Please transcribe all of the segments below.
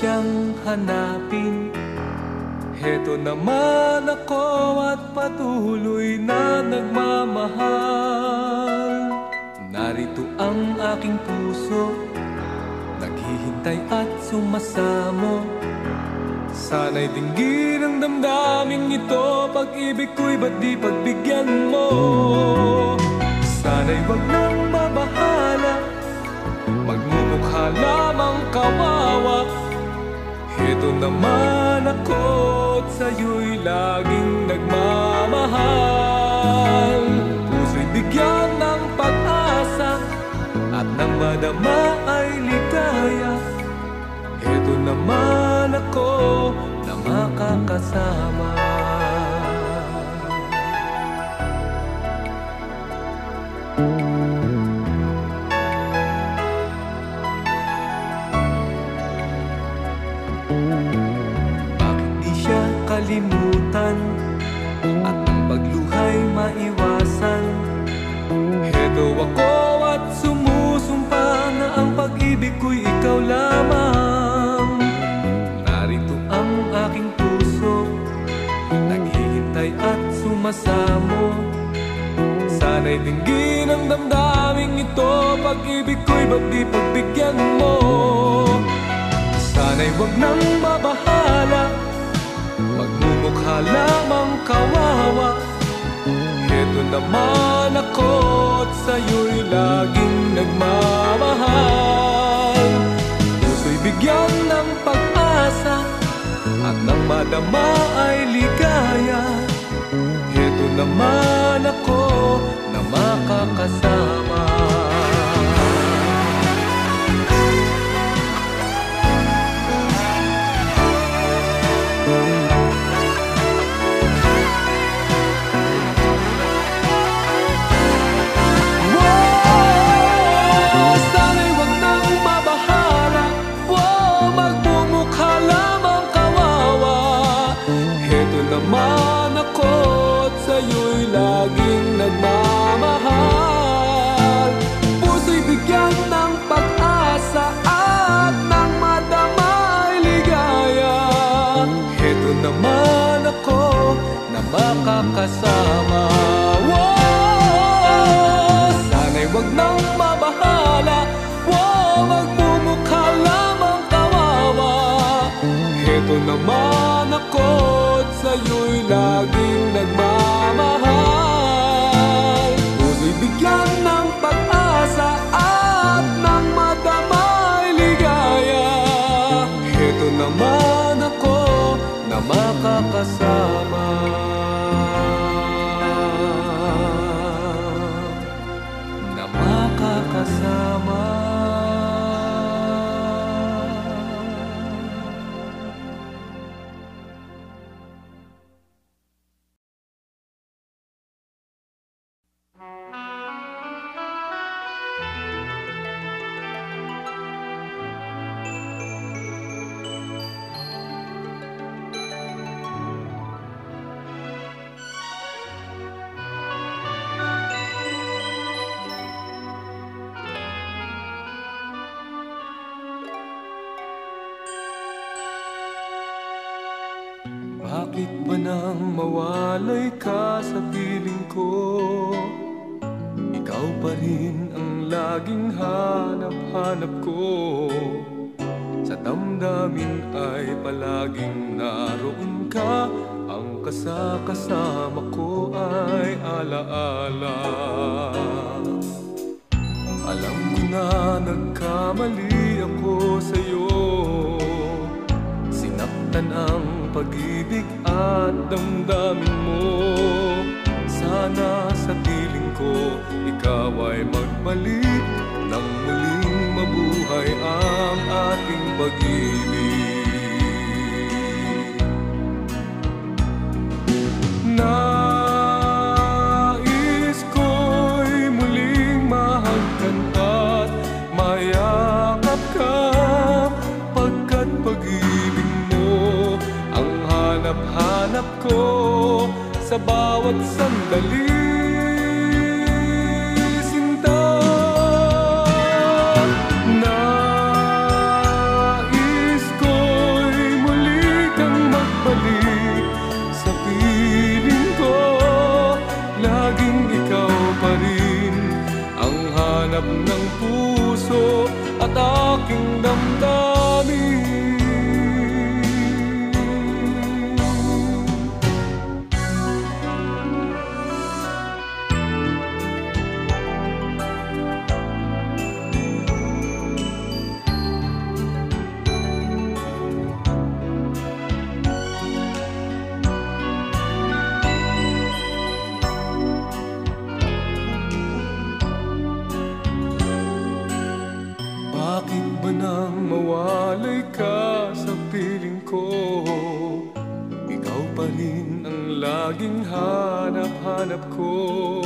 siyang hanapin. Heto naman ako at patuloy na nagmamahal. Narito ang aking puso, naghihintay at sumasamo. Sana'y dinggin ang damdaming ito, pag-ibig ko'y ba't di pagbigyan mo? Sana'y wag nang mabahala, magmumukha lamang kawawa. Heto naman ako't sa'yo'y laging nagmamahal. Puso'y bigyan ng pag-asa at nang madama ay ligaya. Heto naman ako na makakasama. Kalimutan at ang pagluhay maiwasan. Heto ako at sumusumpa na ang pag-ibig ko'y ikaw lamang. Narito ang aking puso, naghihintay at sumasamo. Sana'y dinggin ang damdaming ito, pag-ibig ko'y ba't di pagbigyan mo? Sana'y wag nang mabahala, magmumukha lamang kawawa. Heto naman ako't sa'yo'y laging nagmamahal. Puso'y bigyan ng pag-asa at nang madama ay ligaya. Heto naman ako na makakasama. Naman ako't sa'yo'y laging nagmamahal. Puso'y bigyan ng pag-asa at nang madama ay ligaya. Heto naman ako na makakasama. Sana'y wag nang mabahala, magmumukha lamang kawawa. Heto naman ako't sa'yo'y laging nagmamahal. Puso'y bigyan ng pag-asa at nang madama ay ligaya. Heto naman ako na makakasama. Na makakasama. Bakit ba nang mawalay ka sa piling ko? Ikaw pa rin ang laging hanap-hanap ko. Sa damdamin ay palaging naroon ka. Ang kasama ko ay alaala. Alam ko na nagkamali ako sa'yo. Sinaktan ang pag-ibig at damdamin mo. Sana sa piling ko ikaw ay magbalik nang muling mabuhay ang ating pag-ibig. Nais ko'y muling mahagkan at mayakap ka, pagkat pag-ibig mo ang hanap-hanap ko sa bawat sandali. Nais ko'y aking damdamin. Bakit ba nang mawalay ka sa piling ko? Ikaw pa rin ang laging hanap-hanap ko.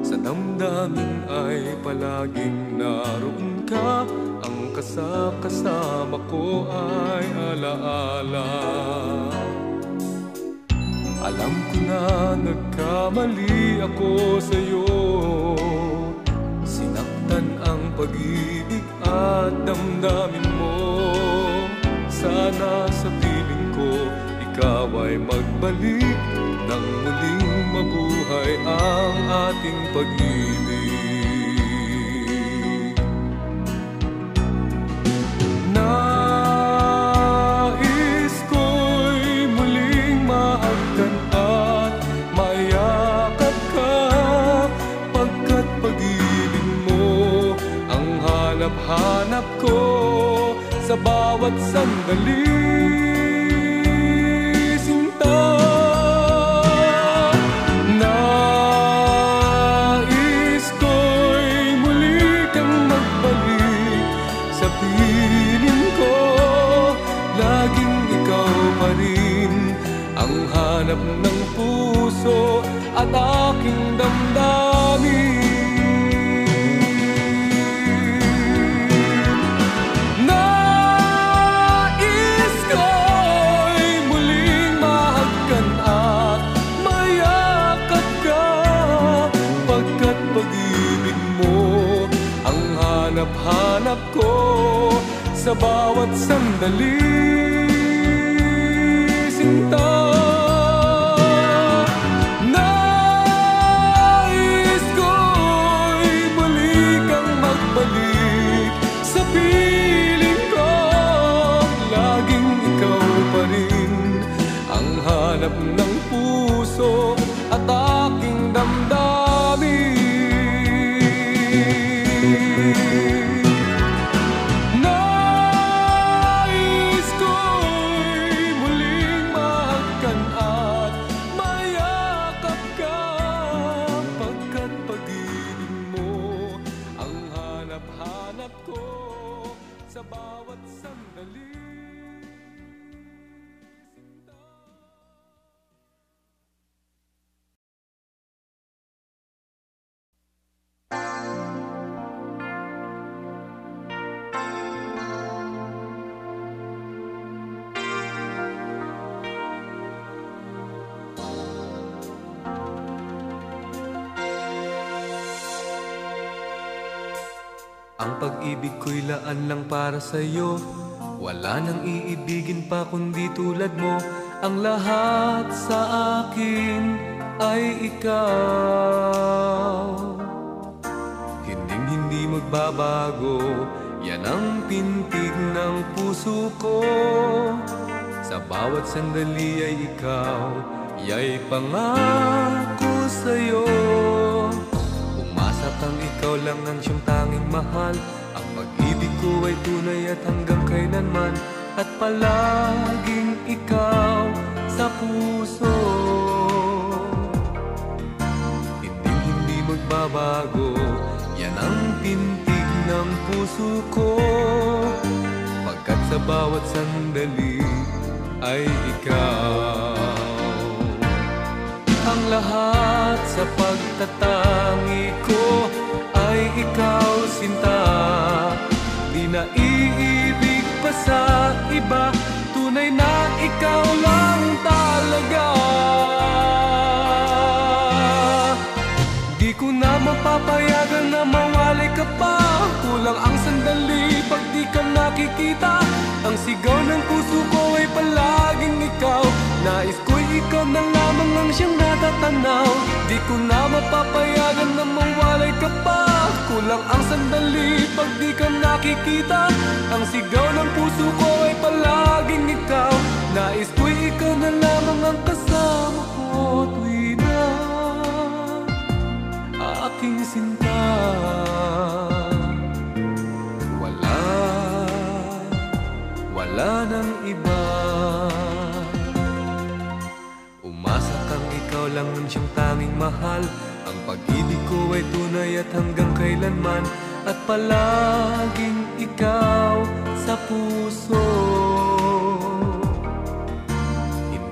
Sa damdamin ay palaging naroon ka. Ang kasama ko ay alaala. Alam ko na nagkamali ako sa'yo. Sinaktan ang pag-ibig at damdamin mo. Sana sa piling ko ikaw ay magbalik nang muling mabuhay ang ating pag-ibig. Nais ko'y muling mahagkan at mayakap ka, pagkat pag-ibig mo ang hanap-hanap ko sa bawat sandali. Sinta, nais ko'y muli kang magbalik sa piling ko. Laging ikaw pa rin ang hanap ng puso at aking damdamin. Hanap ko sa bawat sandali. Sinta, nais ko'y muli kang magbalik sa piling ko. Laging ikaw pa rin ang hanap ng puso at aking damdamin. Sa bawat sandali. Ang pag-ibig ko'y laan lang para sa'yo. Wala nang iibigin pa kundi tulad mo. Ang lahat sa akin ay ikaw. Hinding-hindi magbabago, yan ang pintig ng puso ko. Sa bawat sandali ay ikaw, ya'y pangako sa'yo. Umasa kang ikaw lang ang siyang tanging mahal. Ang pag-ibig ko ay tunay at hanggang kailanman, at palaging ikaw sa puso. Hindi magbabago, yan ang pintig ng puso ko. Pagkat sa bawat sandali ay ikaw. Ang lahat sa pagtatangi ko ay ikaw, sinta. Di na iibig pa sa iba, tunay na ikaw lang talaga. Di ko na mapapayagan na mawalay ka pa. Kulang ang sandali pag di ka nakikita. Ang sigaw ng puso ko ay palaging ikaw. Nais ko'y ikaw na lamang ang ang siyang natatanaw. Di ko na mapapayagan na mawalay ka pa. Kulang ang sandali pag di ka nakikita. Ang sigaw ng puso ko ay palaging ikaw. Nais ko'y ikaw na lamang ang kasama ko tuwing na aking sinta. Wala nang iba. Umasa kang ikaw lang ang siyang tanging mahal. Ang pag-ibig ko ay tunay at hanggang kailanman. At palaging ikaw sa puso.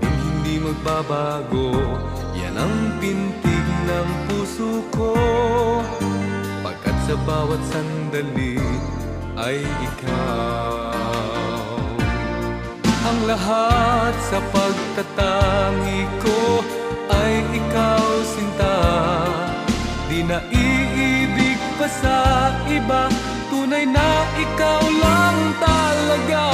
Hindi magbabago. Yan ang pintig ng puso ko. Pagkat sa bawat sandali ay ikaw. Ang lahat sa pagtatangi ko ay ikaw sinta. Di na iibig pa sa iba. Tunay na ikaw lang talaga.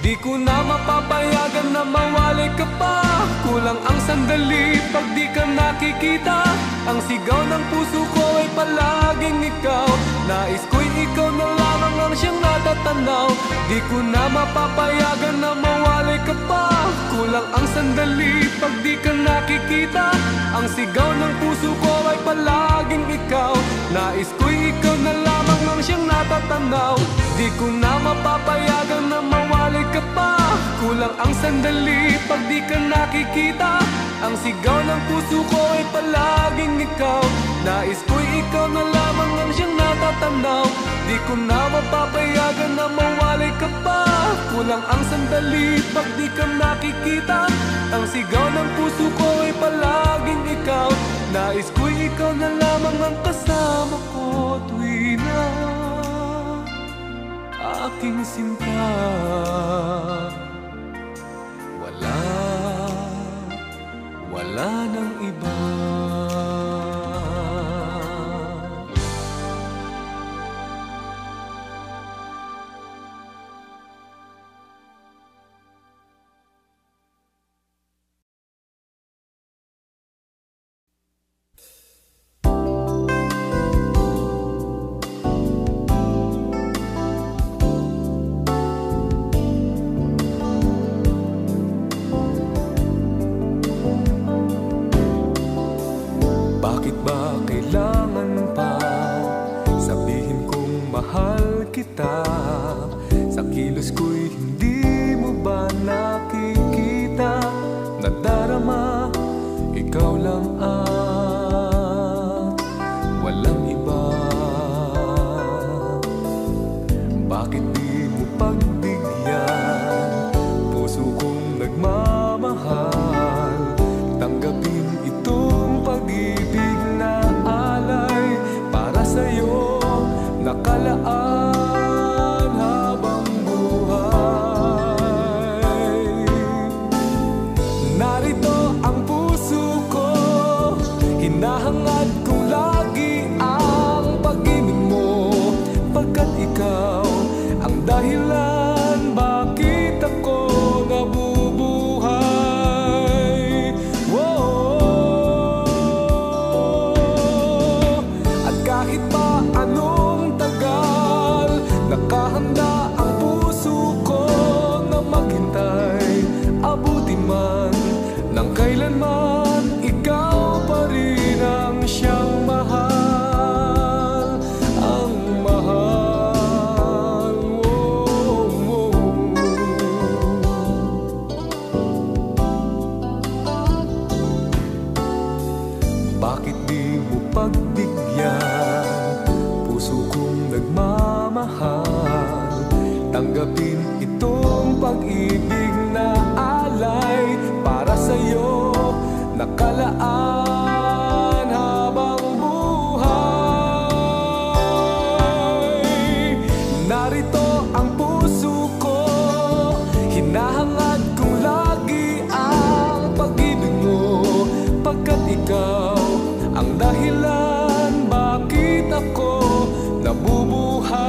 Di ko na mapapayagan na mawalay ka pa. Kulang ang sandali pag di ka nakikita. Ang sigaw ng puso ko ay palaging ikaw. Nais ko'y ikaw na lamang ang siyang natatanaw. Di ko na mapapayagan na mawalay ka pa. Kulang ang sandali pag di ka nakikita. Ang sigaw ng puso ko ay palaging ikaw. Nais ko'y ikaw na lamang ang siyang natatanaw. Di ko na mapapayagan na mawalay ka pa. Kulang ang sandali pag di ka nakikita. Ang sigaw ng puso ko ay palaging ikaw. Nais ko'y ikaw na lamang ang siyang natatanaw. Di ko na mapapayagan na mawalay ka pa. Kulang ang sandali pag di ka nakikita. Ang sigaw ng puso ko ay palaging ikaw. Nais ko'y ikaw na lamang ang kasama ko tuwing na aking sinta. Wala nang iba. Bakit ba kailangan pa sabihin kong mahal kita? Sa kilos ko'y hindi mo ba nakikita? Nadarama, ikaw lang at walang iba. Bakit di mo pagbigyan puso kong nagmamahal? Tanggapin itong pag-ibig na alay para sa'yo nakalaan habang buhay. Narito ang puso ko, hinahangad kong lagi ang pag-ibig mo. Pagkat ikaw ang dahilan bakit ako nabubuhay. At kahit pa anong tagal, nakahanda ang puso ko na maghintay. Abutin man ng kailanman, ikaw pa rin ang siyang mahal, ang mahal. Bakit di mo pagbigyan puso kong nagmamahal? Tanggapin itong pag-ibig na alay para sa'yo nakalaan habang buhay. Narito ang puso ko, hinahangad kong lagi ang pag-ibig mo. Pagkat ikaw ang dahilan bakit ako nabubuhay.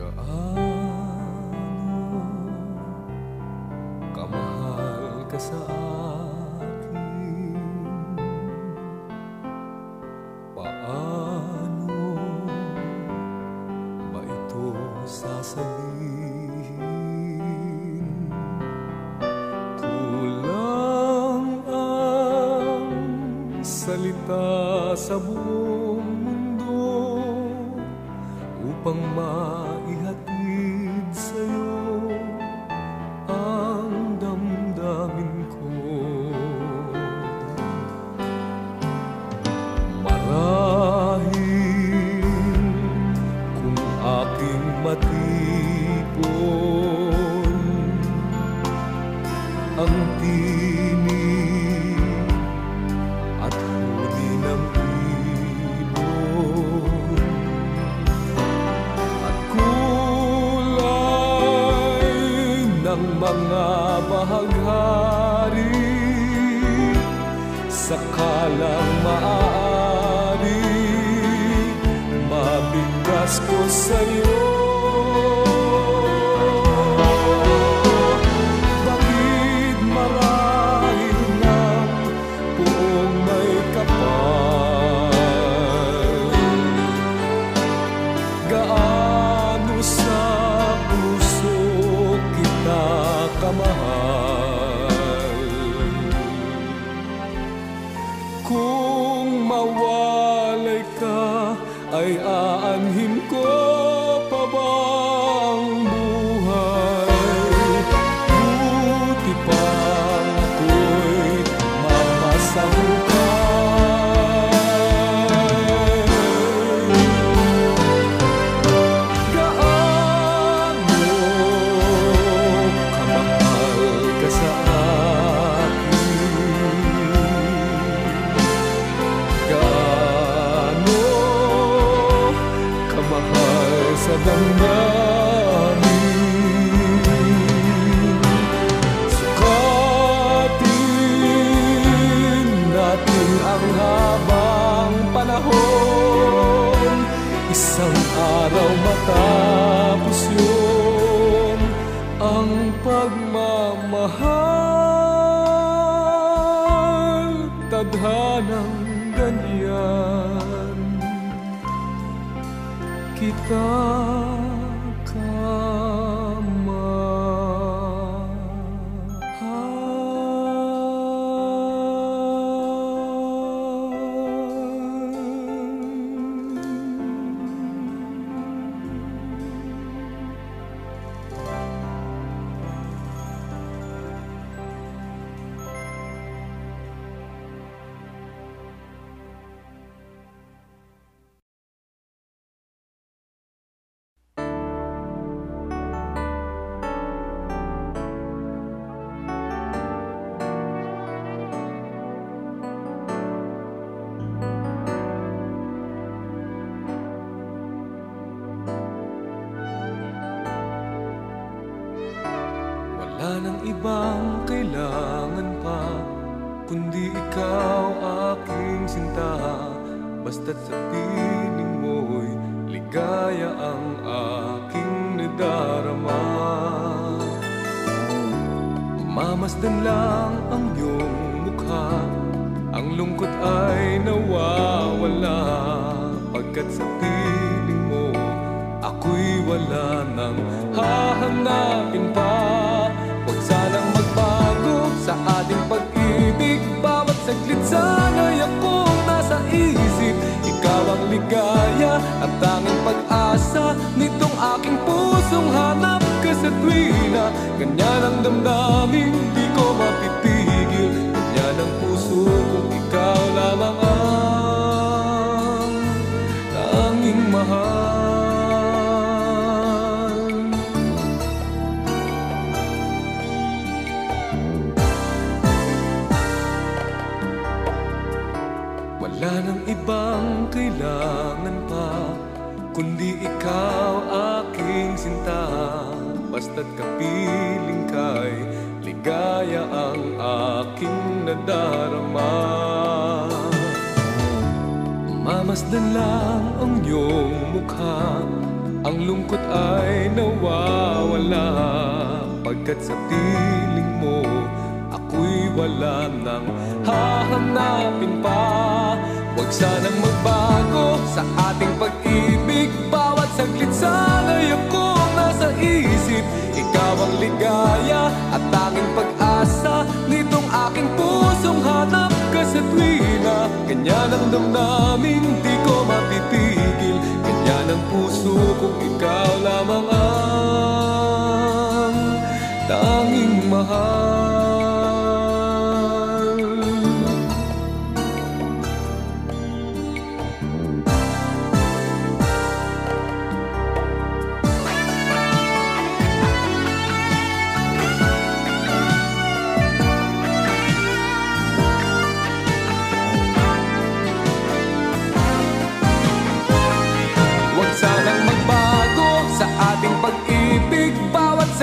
Gaano kamahal ka sa akin, paano ba ito sasabihin? Kulang ang salita sa buong mundo upang maihatid sa'yo ang damdamin ko. Marahil kung aking matipon ang tinig at huni ng ibon at kulay ng mga bahaghari, sakalang maaari mabigkas ko sa'yo. Bakit marahil ng buong may kapal, gaano sa puso kita kamahal? Kung mawalay ka, ay aanhin ko pa bang buhay? Buti pang ako'y mapasahukay. Gaano kamahal ka sa akin, gaano kamahal sa damdamin. Sukatin natin ang habang panahon, isang araw matapos yun ang pagmamahal. Tadhanang ganyan kita wala nang ibang kailangan pa, kundi ikaw aking sinta. Basta't sa piling mo'y ligaya ang aking nadarama. Mamasdan lang ang iyong mukha, ang lungkot ay nawawala. Pagkat sa piling mo, ako'y wala nang hahanapin pa. Huwag sanang magbago sa ating pag-ibig, bawat saglit sana'y akong nasa isip. Ikaw ang ligaya at tanging pag-asa nitong aking pusong hanap ka sa tuwina. Ganyan ang damdamin, di ko mapipigil. Ganyan ang puso kung ikaw lamang ang tanging mahal. Wala nang ibang kailangan pa, kundi ikaw aking sinta. Basta't kapiling ka'y ligaya ang aking nadarama. Mamasdan lang ang iyong mukha, ang ang lungkot ay nawawala, pagkat sa piling mo ako'y wala nang hahanapin pa. Huwag sanang magbago sa ating pag-ibig, bawat saglit sana'y akong nasa isip. Ikaw ang ligaya at tanging pag-asa nitong aking pusong hanap ka sa tuwina. Ganyan ang damdamin, di ko mapipigil. Ganyan ang puso kung ikaw lamang ang tanging mahal.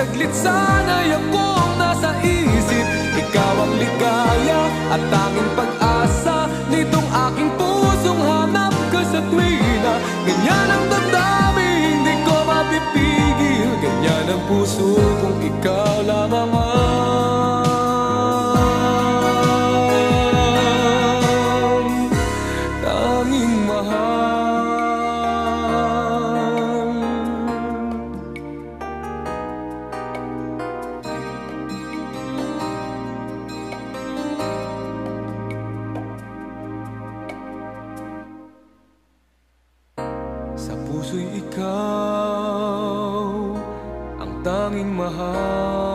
Saglit sana'y akong nasa isip. Ikaw ang ligaya at tanging pag-asa nitong aking pusong hanap ka sa tuwina. Ganyan ang damdamin, hindi ko mapipigil. Ganyan ang puso kung ikaw lamang ang tanging mahal. Sa puso'y ikaw ang tanging mahal.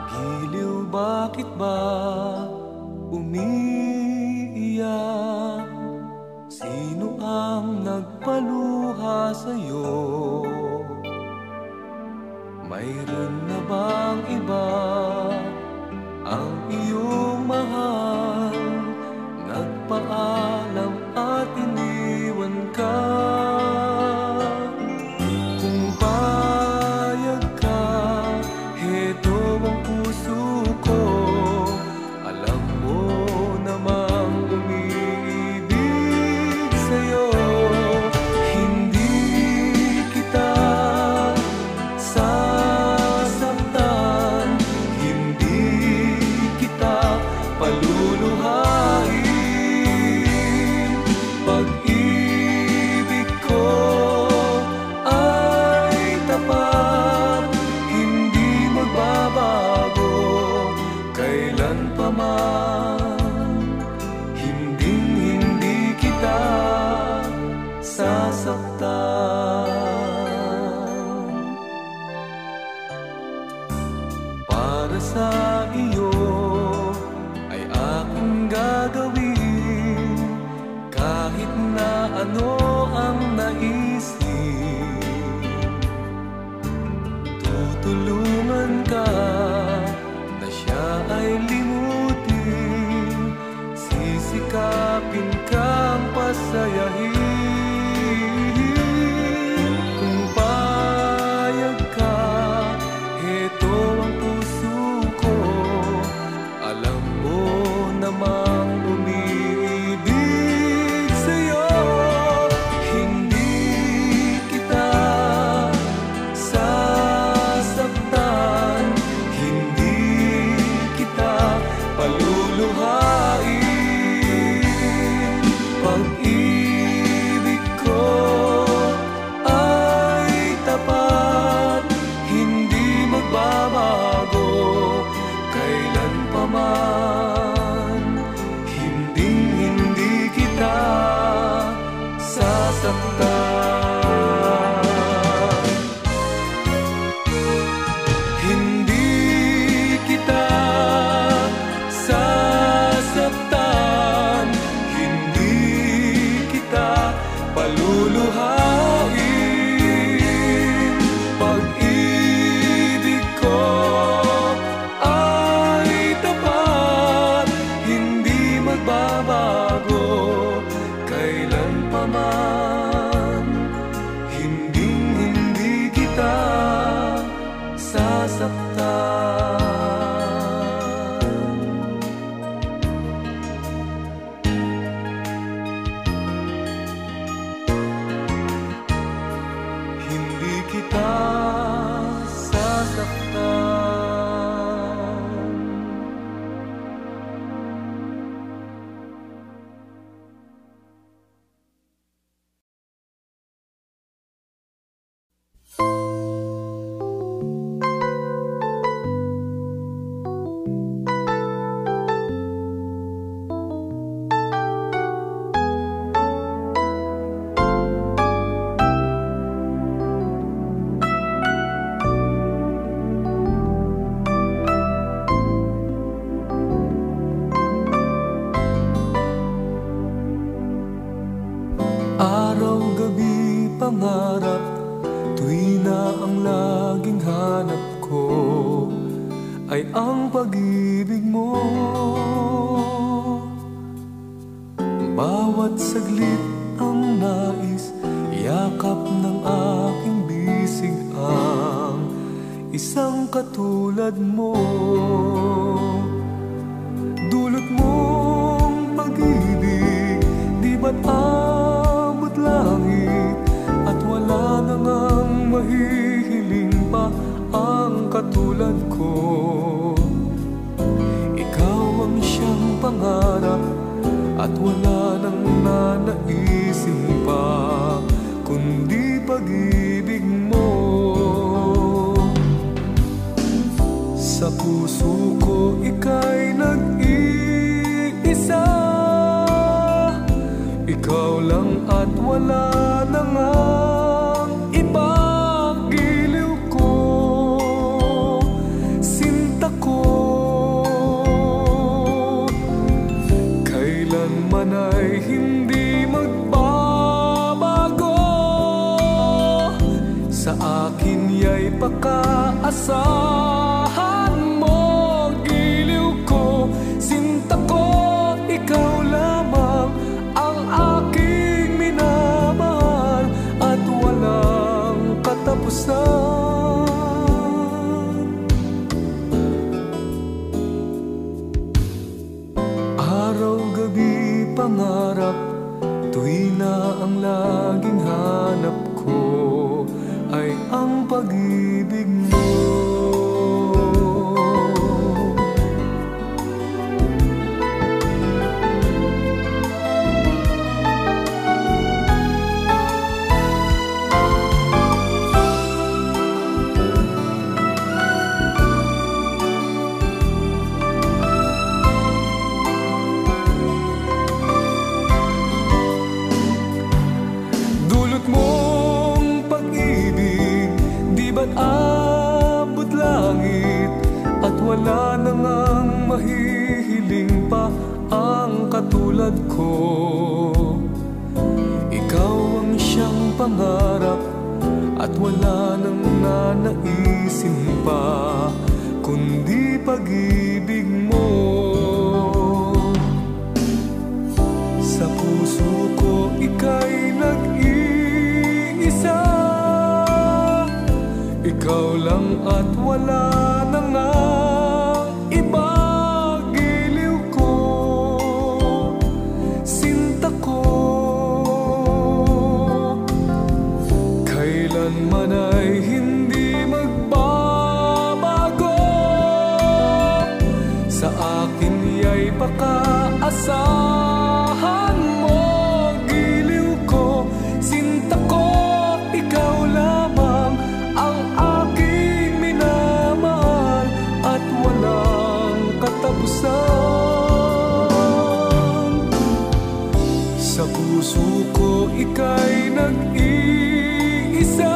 Giliw, bakit ba umiiyak? Sino ang nagpaluha sa'yo? Mayroon na bang iba ang iyong mahal? Nagpaalam at iniwan ka. Kung payag ka, heto ang puso ko. Alam mo namang umiibig sa'yo. Hindi kita sasaktan, hindi kita paluluhain. Pag-ibig ko ay tapat, hindi magbabago kailan pa man. Hinding-hindi kita sasaktan. Para sa iyo ay aking gagawin kahit na ano ang naisip. Tutulungan ka na siya ay limutin, sisikapin kang pasayahin. Kung payag ka, heto ang puso ko. Alam mo namang umiibig sa'yo. Hindi kita sasaktan, ang laging hanap ko ay ang pag-ibig mo. Bawat saglit ang nais, yakap ng aking bisig ang isang katulad mo. Dulot mong pag-ibig, di ba't abot langit, at wala na ngang mahihiling pa ang katulad ko. Ikaw ang siyang pangarap at wala nang nanaisin pa kundi pag-ibig mo. Sa puso ko ika'y nag-iisa, ikaw lang at wala na ngang iba. Giliw ko, sinta ko, kailanman ay hindi magbabago. Sa akin ya'y pakaasahan mo. Giliw ko, sinta ko, ikaw lamang ang aking minamahal at walang katapusan. Araw-gabi pangarap, tuwina ang laging hanap ko ay ang pag-ibig mo. Dulot mong pag-ibig, di ba't abot langit, at wala na ngang mahihiling pa ang katulad ko. Ikaw ang siyang pangarap at wala nang nanaisin pa kundi pag-ibig mo. Sa puso ko ika'y nag-iisa, ikaw lang at wala na ngang iba. Giliw ko, sinta ko, kailanman ay hindi magbabago. Sa akin ya'y pakaasahan mo. Giliw ko, sinta ko, ikaw lamang ang aking minamahal at walang katapusan. Sa puso ko ika'y nag-iisa,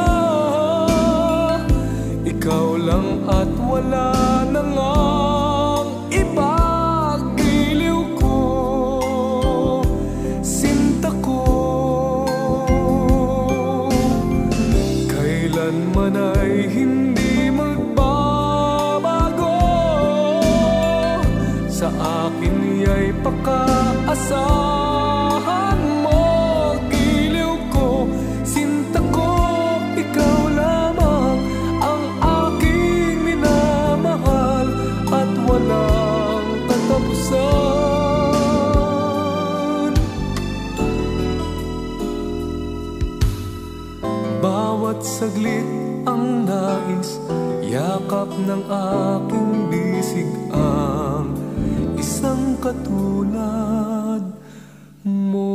ikaw lang at wala na ngang iba. Giliw ko, sinta ko, kailanman ay hindi magbabago. Sa akin ya'y pakaasahan mo. Giliw ko, sinta ko, ikaw lamang ang aking minamahal at walang katapusan. Bawat saglit ang nais, yakap ng aking bisig ang isang katulad mo.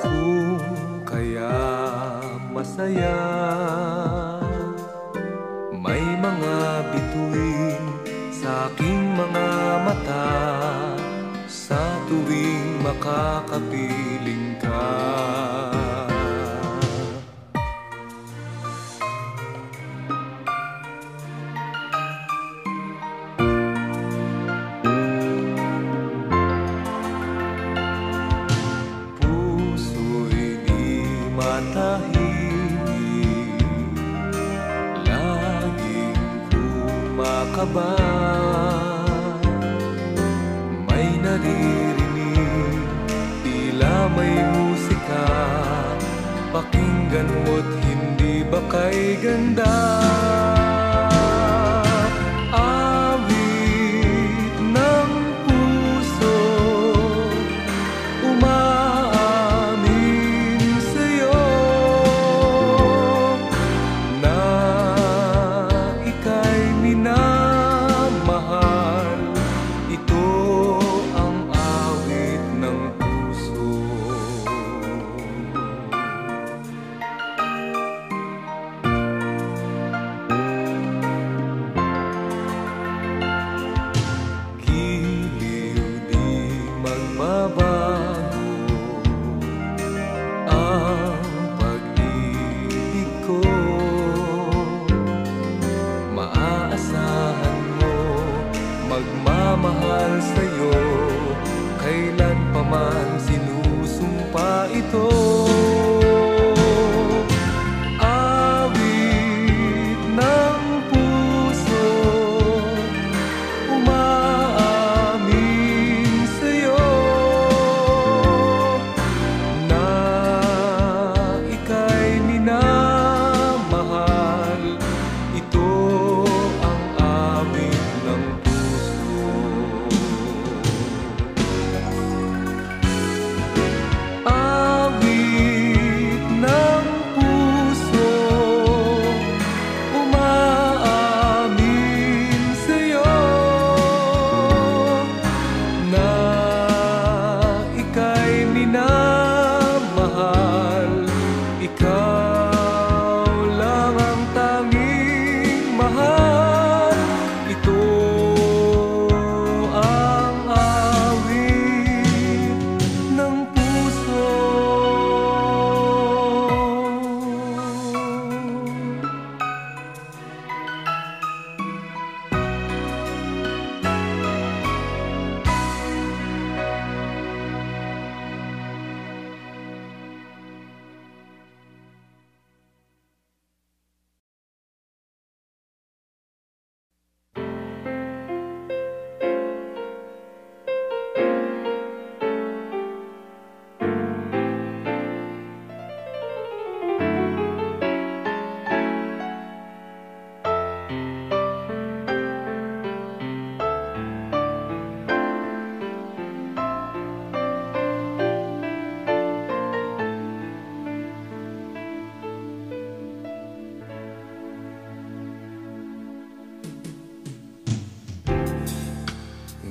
Kung kaya masaya, may mga bituin sa aking mga mata sa tuwing makakapiling ka. Puso'y di matahimik, laging kumakaba. May naririnig, tila may musika, pakinggan mo't hindi ba kay ganda? Awit ng puso, umaamin sa'yo na ika'y minamahal. Ito ang awit ng puso. Giliw di magbabago ang pag-ibig ko. Maaasahan mo, magmamahal sa'yo, kailan pa man sinusumpa ito. Awit ng puso, umaamin sa'yo na ika'y minamahal. Ito ang awit ng puso. Awit ng puso, umaamin sa'yo na ika'y minamahal. Ikaw lang ang tanging mahal. Ito ang awit ng puso.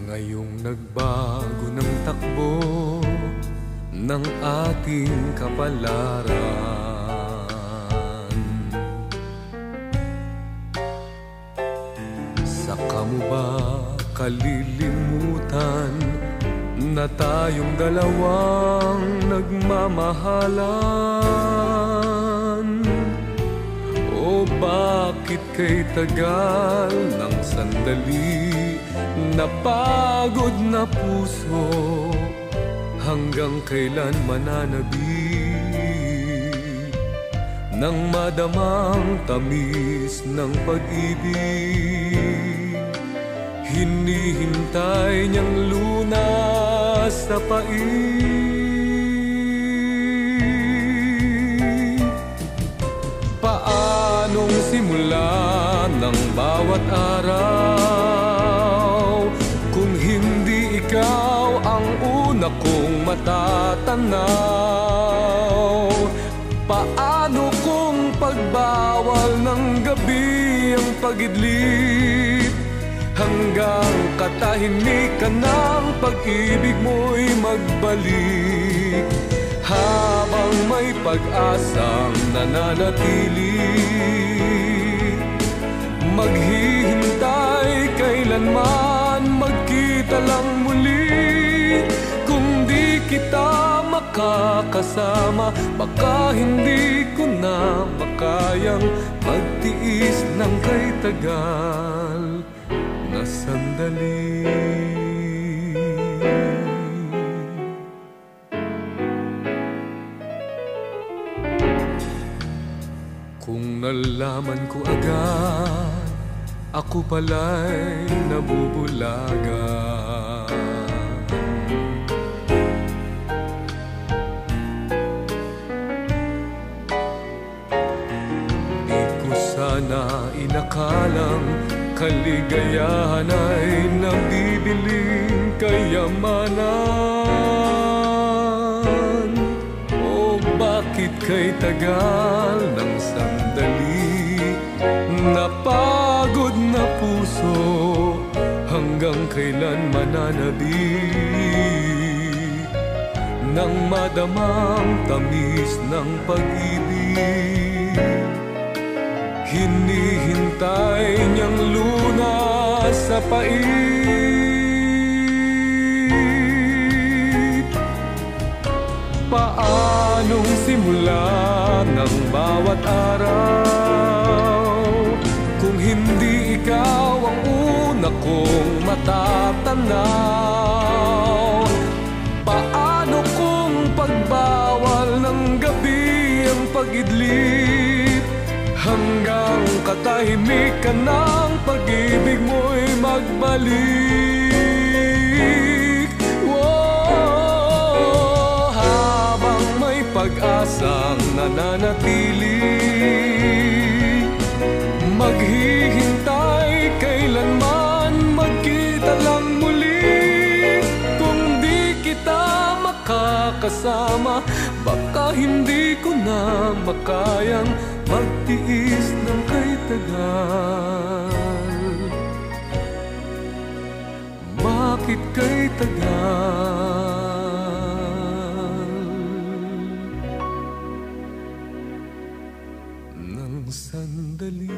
Ngayong nagbago ng takbo ng ating kapalaran, saka mo ba kalilimutan na tayong dalawang nagmamahalan? O bakit kay tagal ng sandali, napagod na puso, hanggang kailan mananabik nang madamang tamis ng pag-ibig? Hinihintay niyang lunas sa pait. Paanong simula ng bawat araw kung hindi ikaw ang una kong matatanaw? Paano kung pagbawal ng gabi ang pag-idlip, hanggang katahimikan ng pag-ibig mo'y magbalik? Habang pag-asang nananatili. Maghihintay kailanman, magkita lang muli. Kung di kita makakasama, baka hindi ko na makayang magtiis ng kay tagal na sandali. Kung nalaman ko agad, ako pala'y nabubulaga. Di ko sana inakalang kaligayahan ay nabibiling kayamanan. O bakit kay tagal ng sandali, napagod na puso, hanggang kailan mananabik nang madamang tamis ng pag-ibig. Hinihintay niyang lunas sa pait. Paanong simula ng bawat araw kung hindi ikaw ang una kong matatanaw? Paano kung pagbawal ng gabi ang pag-idlip, hanggang katahimikan ng pag-ibig mo'y magbalik? Whoa, habang may pag-asang nananatili, maghihintay kailanman, magkita lang muli. Kung di kita makakasama, baka hindi ko na makayang magtiis ng kay tagal. Bakit kay tagal ng sandali?